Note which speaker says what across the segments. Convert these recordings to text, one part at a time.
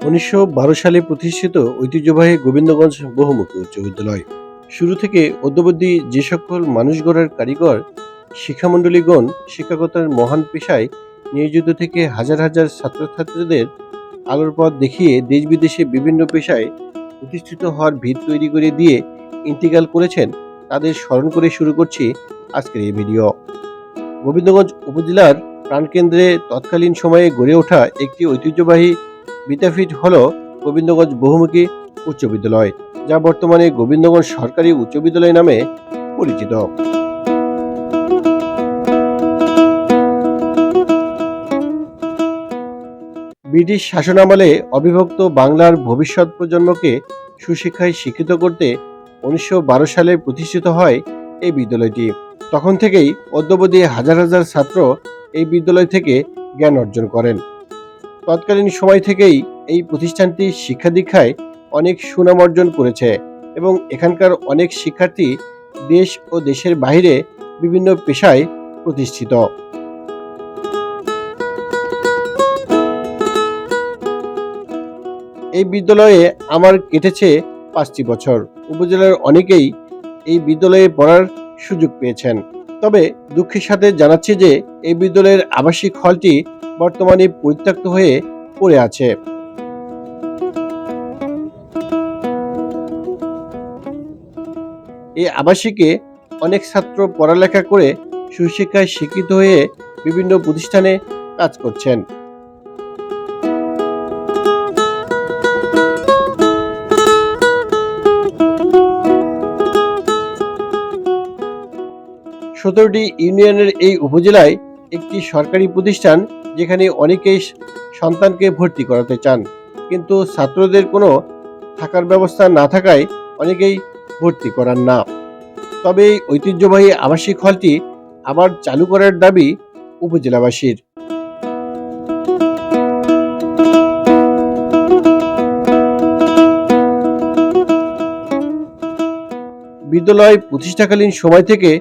Speaker 1: 1912 সালে প্রতিষ্ঠিত ঐতিহ্যবাহী গোবিন্দগঞ্জ বহুমুখী উচ্চ বিদ্যালয়। শুরু থেকে অদ্যাবধি যে সকল মানুষ গড়ার কারিগর শিক্ষামণ্ডলীগণ শিক্ষকতার মহান পেশায় নিয়োজিত থেকে হাজার হাজার ছাত্রছাত্রীদের আলোর পথ দেখিয়ে দেশ বিদেশে বিভিন্ন পেশায় প্রতিষ্ঠিত হওয়ার ভিত তৈরি করে দিয়ে ইন্টিগ্রাল করেছেন, তাদের স্মরণ করে শুরু করছি আজকের এই ভিডিও। গোবিন্দগঞ্জ উপজেলার প্রাণকেন্দ্রে তৎকালীন সময়ে গড়ে ওঠা একটি ঐতিহ্যবাহী বিদ্যাপীঠ হল গোবিন্দগঞ্জ বহুমুখী উচ্চ বিদ্যালয়, যা বর্তমানে গোবিন্দগঞ্জ সরকারি উচ্চ বিদ্যালয় নামে পরিচিত। ব্রিটিশ শাসনামলে অবিভক্ত বাংলার ভবিষ্যৎ প্রজন্মকে সুশিক্ষায় শিক্ষিত করতে 1912 সালে প্রতিষ্ঠিত হয় এই বিদ্যালয়টি। তখন থেকেই অদ্যাবধি হাজার হাজার ছাত্র এই বিদ্যালয় থেকে জ্ঞান অর্জন করেন। তৎকালীন সময় থেকেই এই প্রতিষ্ঠানটি শিক্ষা দীক্ষায় অনেক সুনাম অর্জন করেছে এবং এখানকার অনেক শিক্ষার্থী দেশ ও দেশের বাইরে বিভিন্ন পেশায় প্রতিষ্ঠিত। এই বিদ্যালয়ে আমার কেটেছে 5টি বছর। উপজেলার অনেকেই এই বিদ্যালয়ে পড়ার সুযোগ পেয়েছেন। তবে দুঃখের সাথে জানাচ্ছি যে এই বিদ্যালয়ের আবাসিক হলটি বর্তমানে পরিত্যক্ত হয়ে পড়ে আছে। এই আবাসিকে অনেক ছাত্র পড়ালেখা করে সুশিক্ষায় শিক্ষিত হয়ে বিভিন্ন প্রতিষ্ঠানে কাজ করছেন। সতেরোটি ইউনিয়নের এই উপজেলায় একটি সরকারি প্রতিষ্ঠান, যেখানে অনেকেই সন্তানকে ভর্তি করাতে চান, কিন্তু ছাত্রদের কোনো থাকার ব্যবস্থা না থাকায় অনেকেই ভর্তি করান না। তবে এই ঐতিহ্যবাহী আবাসিক হলটি আবার চালু করার দাবি উপজেলাবাসীর। বিদ্যালয় প্রতিষ্ঠাকালীন সময় থেকে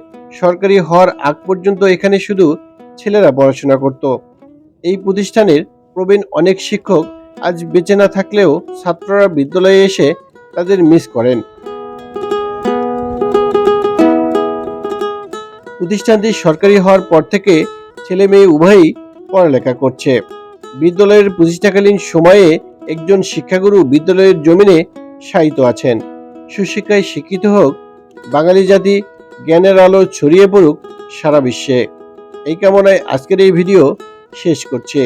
Speaker 1: সরকারি হওয়ার আগ পর্যন্ত এখানে শুধু ছেলেরা পড়াশোনা করত। এই প্রতিষ্ঠানের প্রবীণ অনেক শিক্ষক আজ বেঁচে না থাকলেও ছাত্ররা বিদ্যালয়ে এসে তাদের মিস করেন। প্রতিষ্ঠানটি সরকারি হওয়ার পর থেকে ছেলে মেয়ে উভয়ই পড়ালেখা করছে। বিদ্যালয়ের প্রতিষ্ঠাকালীন সময়ে একজন শিক্ষাগুরু বিদ্যালয়ের জমিনে শায়িত আছেন। সুশিক্ষায় শিক্ষিত হোক বাঙালি জাতি, জ্ঞানের আলো ছড়িয়ে পড়ুক সারা বিশ্বে। এই কামনায় আজকের এই ভিডিও শেষ করছে।